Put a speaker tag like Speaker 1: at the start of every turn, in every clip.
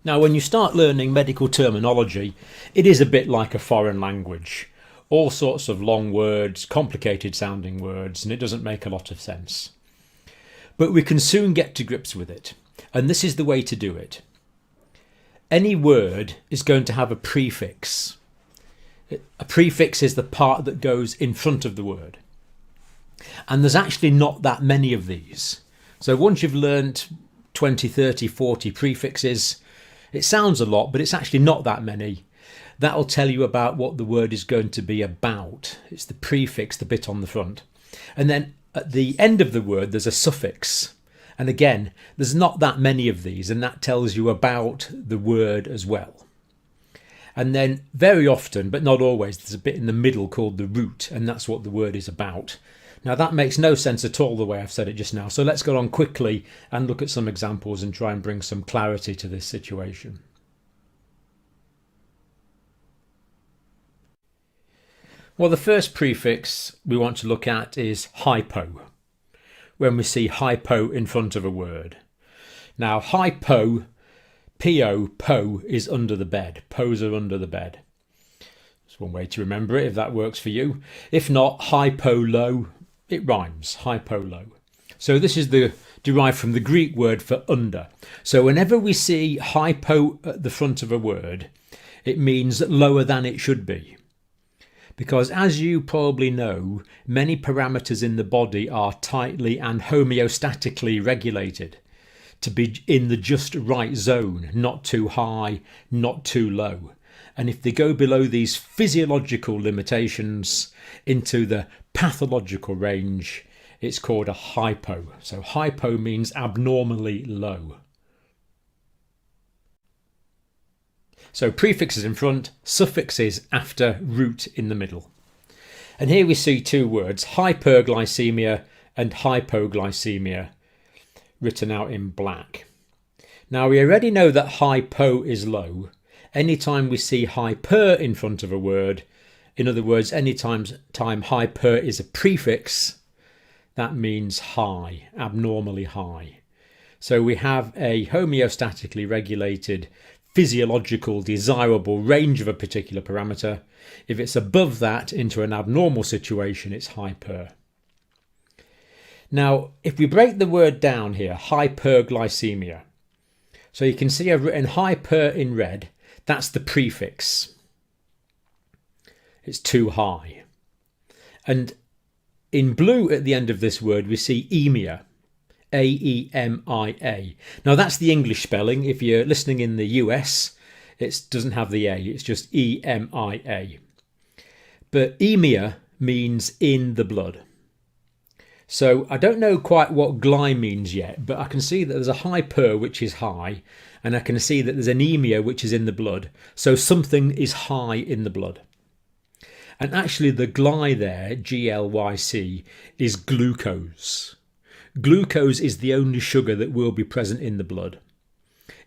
Speaker 1: Now, when you start learning medical terminology, it is a bit like a foreign language. All sorts of long words, complicated sounding words, and it doesn't make a lot of sense. But we can soon get to grips with it, and this is the way to do it. Any word is going to have a prefix. A prefix is the part that goes in front of the word. And there's actually not that many of these. So once you've learnt 20, 30, 40 prefixes, it sounds a lot, but it's actually not that many. That'll tell you about what the word is going to be about. It's the prefix, the bit on the front. And then at the end of the word, there's a suffix. And again, there's not that many of these, and that tells you about the word as well. And then very often, but not always, there's a bit in the middle called the root, and that's what the word is about. Now that makes no sense at all the way I've said it just now, so let's go on quickly and look at some examples and try and bring some clarity to this situation. Well, the first prefix we want to look at is hypo, when we see hypo in front of a word. Now hypo, P-O, po, is under the bed. Pos are under the bed. That's one way to remember it if that works for you. If not, hypo low, it rhymes, hypo low. So this is derived from the Greek word for under. So whenever we see hypo at the front of a word, it means lower than it should be. Because as you probably know, many parameters in the body are tightly and homeostatically regulated to be in the just right zone, not too high, not too low. And if they go below these physiological limitations into the pathological range, it's called a hypo. So hypo means abnormally low. So prefixes in front, suffixes after, root in the middle. And here we see two words, hyperglycemia and hypoglycemia, written out in black. Now we already know that hypo is low. Anytime we see hyper in front of a word, in other words, anytime hyper is a prefix, that means high, abnormally high. So we have a homeostatically regulated physiological desirable range of a particular parameter. If it's above that into an abnormal situation, it's hyper. Now, if we break the word down here, hyperglycemia. So you can see I've written hyper in red. That's the prefix. It's too high. And in blue at the end of this word, we see emia. A-E-M-I-A. Now that's the English spelling. If you're listening in the US, it doesn't have the A, it's just E-M-I-A. But emia means in the blood. So I don't know quite what gly means yet, but I can see that there's a hyper which is high, and I can see that there's anemia which is in the blood. So something is high in the blood. And actually the gly there, G-L-Y-C, is glucose. Glucose is the only sugar that will be present in the blood.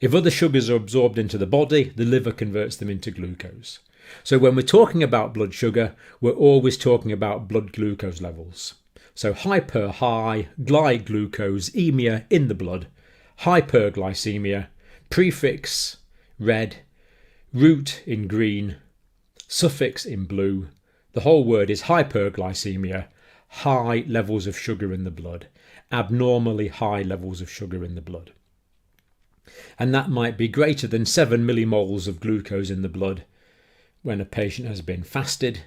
Speaker 1: If other sugars are absorbed into the body, the liver converts them into glucose. So when we're talking about blood sugar, we're always talking about blood glucose levels. So hyper, high, gly, glucose, emia, in the blood, hyperglycemia, prefix, red, root in green, suffix in blue. The whole word is hyperglycemia, high levels of sugar in the blood. Abnormally high levels of sugar in the blood. And that might be greater than 7 millimoles of glucose in the blood when a patient has been fasted,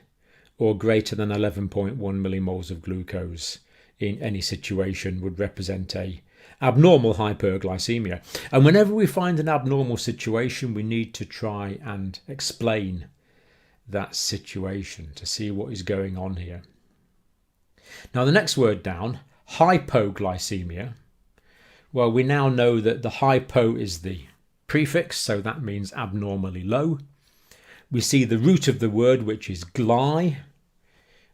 Speaker 1: or greater than 11.1 millimoles of glucose in any situation would represent a abnormal hyperglycemia. And whenever we find an abnormal situation, we need to try and explain that situation to see what is going on here. Now the next word down, hypoglycemia. Well, we now know that the hypo is the prefix, so that means abnormally low. We see the root of the word, which is gly,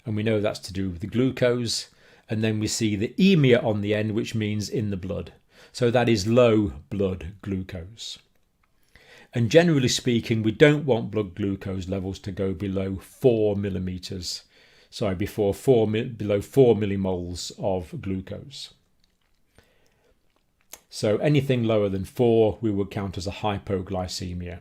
Speaker 1: and we know that's to do with the glucose. And then we see the emia on the end, which means in the blood. So that is low blood glucose. And generally speaking, we don't want blood glucose levels to go below 4 millimoles of glucose. So anything lower than 4 we would count as a hypoglycemia.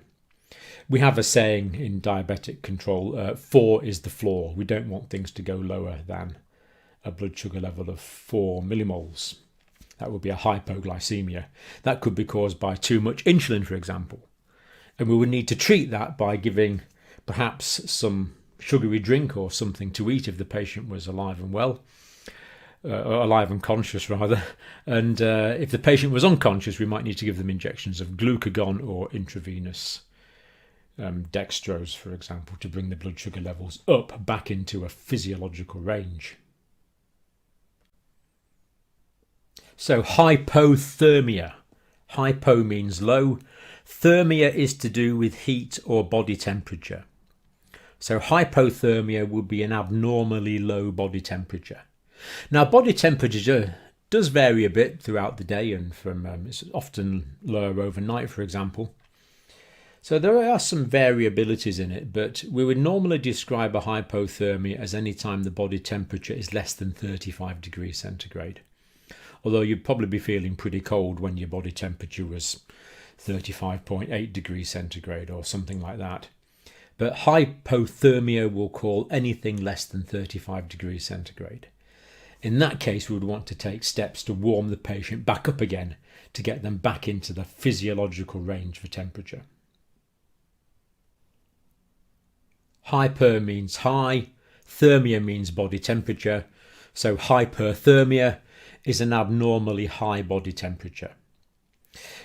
Speaker 1: We have a saying in diabetic control, 4 is the floor. We don't want things to go lower than a blood sugar level of 4 millimoles. That would be a hypoglycemia. That could be caused by too much insulin, for example. And we would need to treat that by giving perhaps some sugary drink or something to eat if the patient was alive and well, or alive and conscious rather. And if the patient was unconscious, we might need to give them injections of glucagon or intravenous dextrose, for example, to bring the blood sugar levels up back into a physiological range. So hypothermia. Hypo means low. Thermia is to do with heat or body temperature. So hypothermia would be an abnormally low body temperature. Now body temperature does vary a bit throughout the day, and it's often lower overnight, for example. So there are some variabilities in it, but we would normally describe a hypothermia as any time the body temperature is less than 35 degrees centigrade. Although you'd probably be feeling pretty cold when your body temperature was 35.8 degrees centigrade or something like that. But hypothermia will call anything less than 35 degrees centigrade. In that case, we would want to take steps to warm the patient back up again to get them back into the physiological range for temperature. Hyper means high, thermia means body temperature, so hyperthermia is an abnormally high body temperature.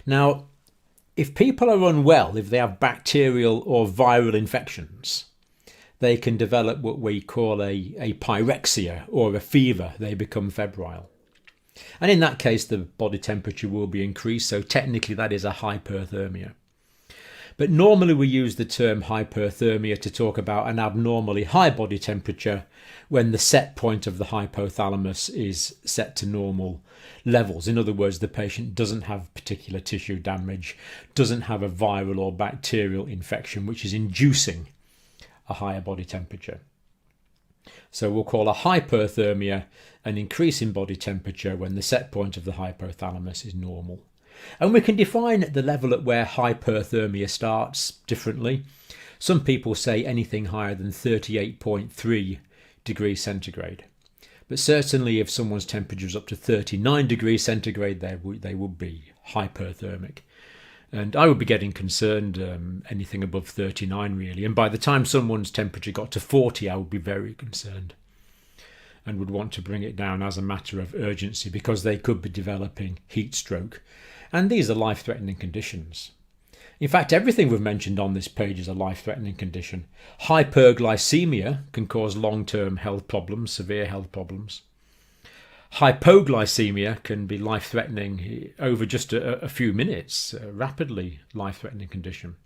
Speaker 1: Now, if people are unwell, if they have bacterial or viral infections, they can develop what we call a pyrexia or a fever. They become febrile. And in that case, the body temperature will be increased, so technically that is a hyperthermia. But normally we use the term hyperthermia to talk about an abnormally high body temperature when the set point of the hypothalamus is set to normal levels. In other words, the patient doesn't have particular tissue damage, doesn't have a viral or bacterial infection which is inducing a higher body temperature. So we'll call a hyperthermia an increase in body temperature when the set point of the hypothalamus is normal. And we can define the level at where hyperthermia starts differently. Some people say anything higher than 38.3 degrees centigrade. But certainly if someone's temperature is up to 39 degrees centigrade, they would be hyperthermic. And I would be getting concerned anything above 39 really. And by the time someone's temperature got to 40, I would be very concerned and would want to bring it down as a matter of urgency because they could be developing heat stroke. And these are life-threatening conditions. In fact, everything we've mentioned on this page is a life-threatening condition. Hyperglycemia can cause long-term health problems, severe health problems. Hypoglycemia can be life-threatening over just a few minutes, a rapidly life-threatening condition.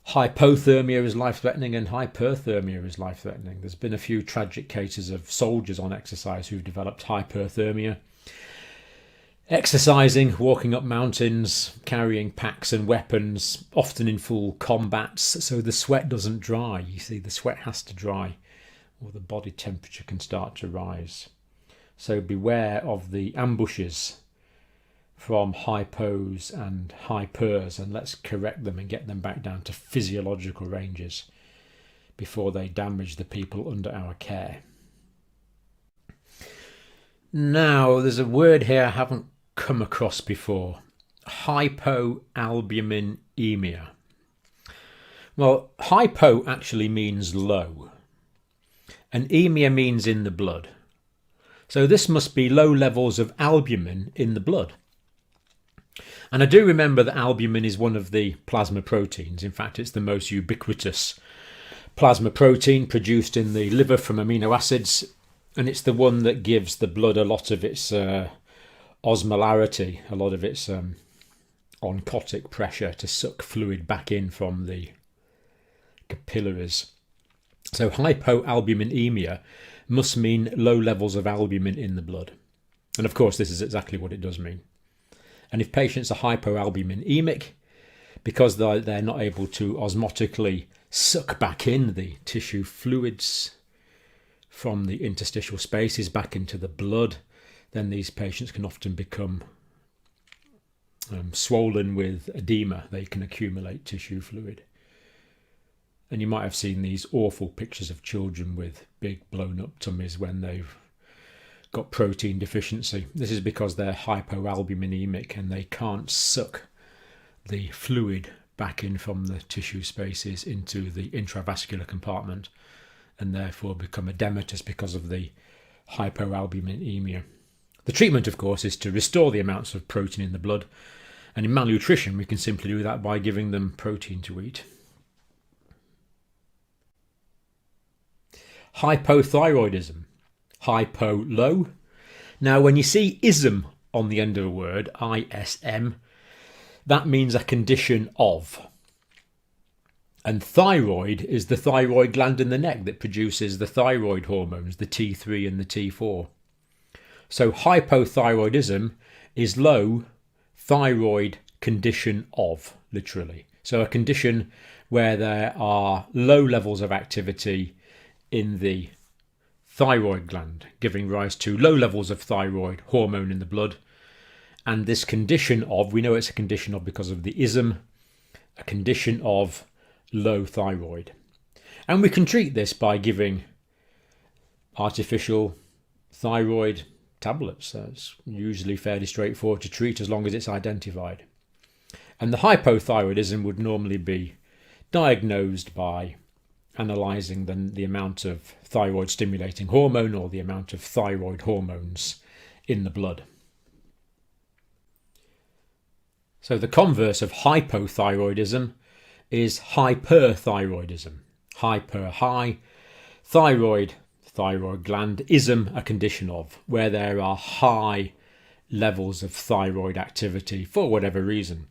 Speaker 1: Hypothermia is life-threatening and hyperthermia is life-threatening. There's been a few tragic cases of soldiers on exercise who've developed hyperthermia. Exercising, walking up mountains, carrying packs and weapons, often in full combats, so the sweat doesn't dry. You see, the sweat has to dry or the body temperature can start to rise. So beware of the ambushes from hypos and hypers, and let's correct them and get them back down to physiological ranges before they damage the people under our care. Now, there's a word here I haven't come across before. Hypoalbuminemia. Well, hypo actually means low, and emia means in the blood. So this must be low levels of albumin in the blood. And I do remember that albumin is one of the plasma proteins. In fact, it's the most ubiquitous plasma protein produced in the liver from amino acids, and it's the one that gives the blood a lot of its osmolarity, a lot of its oncotic pressure to suck fluid back in from the capillaries. So hypoalbuminemia must mean low levels of albumin in the blood. And of course, this is exactly what it does mean. And if patients are hypoalbuminemic, because they're not able to osmotically suck back in the tissue fluids from the interstitial spaces back into the blood, then these patients can often become swollen with edema, they can accumulate tissue fluid. And you might have seen these awful pictures of children with big blown up tummies when they've got protein deficiency. This is because they're hypoalbuminemic and they can't suck the fluid back in from the tissue spaces into the intravascular compartment, and therefore become edematous because of the hypoalbuminemia. The treatment, of course, is to restore the amounts of protein in the blood, and in malnutrition we can simply do that by giving them protein to eat. Hypothyroidism. Hypo, low. Now when you see ism on the end of a word, ISM, that means a condition of. And thyroid is the thyroid gland in the neck that produces the thyroid hormones, the T3 and the T4. So hypothyroidism is low thyroid condition of, literally. So a condition where there are low levels of activity in the thyroid gland, giving rise to low levels of thyroid hormone in the blood. And this condition of, we know it's a condition of because of the ism, a condition of low thyroid. And we can treat this by giving artificial thyroid tablets. That's usually fairly straightforward to treat as long as it's identified. And the hypothyroidism would normally be diagnosed by analysing the amount of thyroid stimulating hormone or the amount of thyroid hormones in the blood. So the converse of hypothyroidism is hyperthyroidism. Hyper, high, thyroid gland, ism, a condition of, where there are high levels of thyroid activity for whatever reason.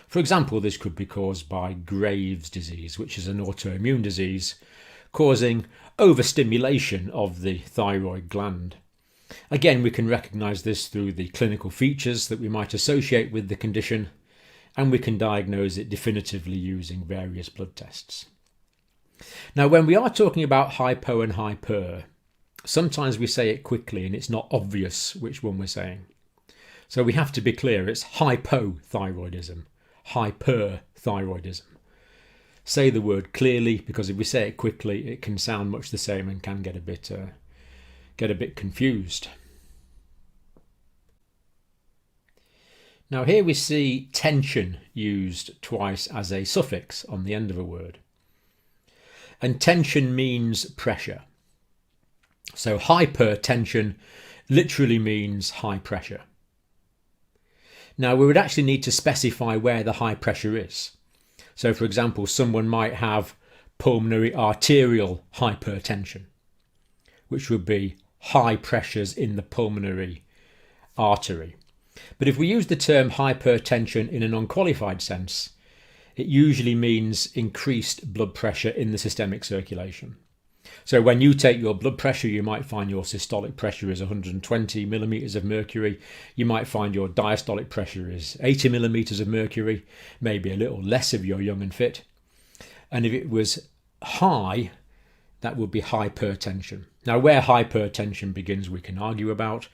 Speaker 1: For example, this could be caused by Graves' disease, which is an autoimmune disease causing overstimulation of the thyroid gland. Again, we can recognise this through the clinical features that we might associate with the condition, and we can diagnose it definitively using various blood tests. Now, when we are talking about hypo and hyper, sometimes we say it quickly and it's not obvious which one we're saying. So we have to be clear, it's hypothyroidism, hyperthyroidism. Say the word clearly, because if we say it quickly, it can sound much the same and can get a bit confused. Now here we see tension used twice as a suffix on the end of a word. And tension means pressure. So hypertension literally means high pressure. Now we would actually need to specify where the high pressure is. So for example, someone might have pulmonary arterial hypertension, which would be high pressures in the pulmonary artery. But if we use the term hypertension in an unqualified sense, it usually means increased blood pressure in the systemic circulation. So when you take your blood pressure, you might find your systolic pressure is 120 millimeters of mercury. You might find your diastolic pressure is 80 millimeters of mercury, maybe a little less if you're young and fit. And if it was high, that would be hypertension. Now, where hypertension begins, we can argue about.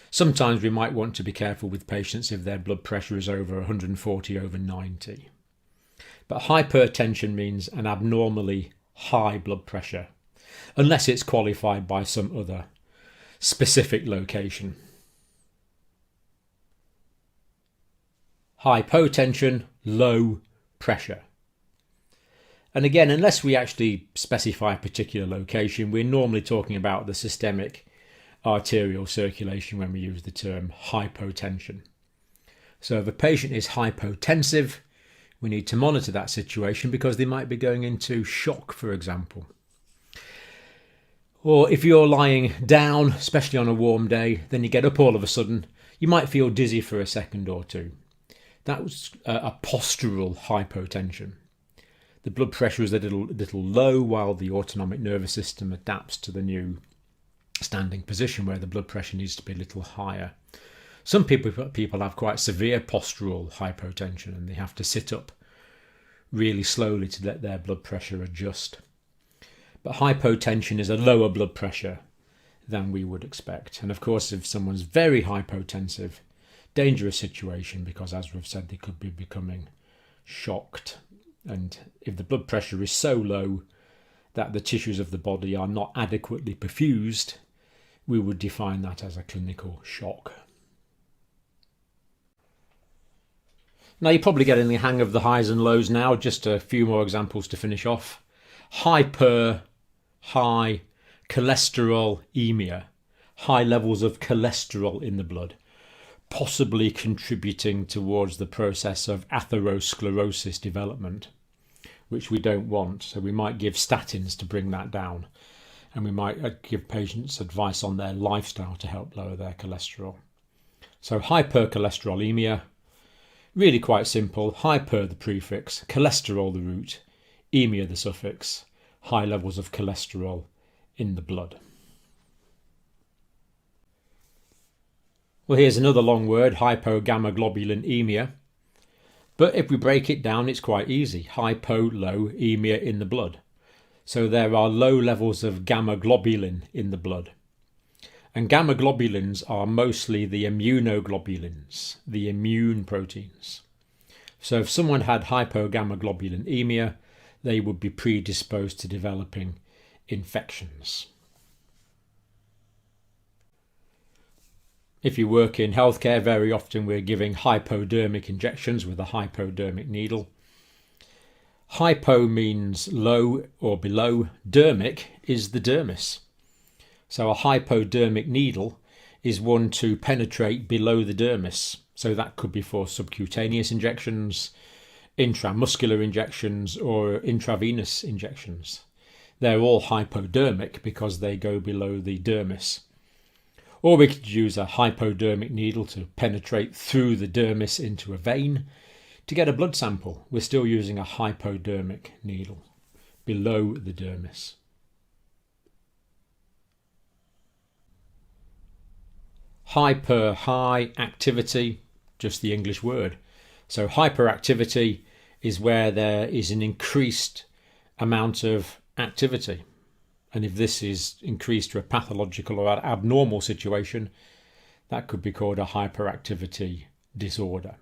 Speaker 1: Sometimes we might want to be careful with patients if their blood pressure is over 140 over 90. But hypertension means an abnormally high blood pressure, unless it's qualified by some other specific location. Hypotension, low pressure. And again, unless we actually specify a particular location, we're normally talking about the systemic arterial circulation when we use the term hypotension. So if a patient is hypotensive, we need to monitor that situation because they might be going into shock, for example. Or if you're lying down, especially on a warm day, then you get up all of a sudden, you might feel dizzy for a second or two. That's a postural hypotension. The blood pressure is a little low while the autonomic nervous system adapts to the new standing position where the blood pressure needs to be a little higher. Some people have quite severe postural hypotension and they have to sit up really slowly to let their blood pressure adjust. But hypotension is a lower blood pressure than we would expect. And of course, if someone's very hypotensive, dangerous situation because, as we've said, they could be becoming shocked. And if the blood pressure is so low that the tissues of the body are not adequately perfused, we would define that as a clinical shock. Now you're probably getting the hang of the highs and lows now. Just a few more examples to finish off. High cholesterolemia, high levels of cholesterol in the blood, possibly contributing towards the process of atherosclerosis development, which we don't want. So we might give statins to bring that down, and we might give patients advice on their lifestyle to help lower their cholesterol. So hypercholesterolemia, really quite simple. Hyper the prefix, cholesterol the root, emia the suffix, high levels of cholesterol in the blood. Well, here's another long word, hypogammaglobulinemia. But if we break it down, it's quite easy. Hypo, low, emia in the blood. So there are low levels of gamma globulin in the blood. And gamma globulins are mostly the immunoglobulins, the immune proteins. So if someone had hypogammaglobulinemia, they would be predisposed to developing infections. If you work in healthcare, very often we're giving hypodermic injections with a hypodermic needle. Hypo means low or below. Dermic is the dermis. So a hypodermic needle is one to penetrate below the dermis. So that could be for subcutaneous injections, intramuscular injections, or intravenous injections. They're all hypodermic because they go below the dermis. Or we could use a hypodermic needle to penetrate through the dermis into a vein to get a blood sample. We're still using a hypodermic needle below the dermis. Hyper, high, activity, just the English word. So hyperactivity is where there is an increased amount of activity. And if this is increased to a pathological or abnormal situation, that could be called a hyperactivity disorder.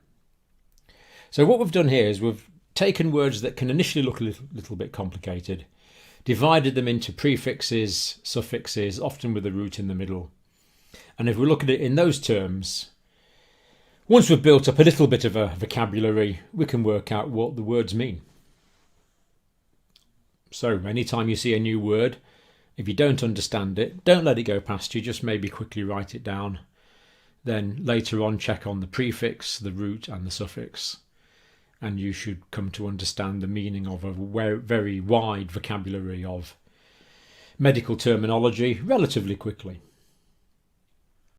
Speaker 1: So what we've done here is we've taken words that can initially look a little bit complicated, divided them into prefixes, suffixes, often with a root in the middle. And if we look at it in those terms, once we've built up a little bit of a vocabulary, we can work out what the words mean. So anytime you see a new word, if you don't understand it, don't let it go past you, just maybe quickly write it down. Then later on check on the prefix, the root and the suffix, and you should come to understand the meaning of a very wide vocabulary of medical terminology relatively quickly.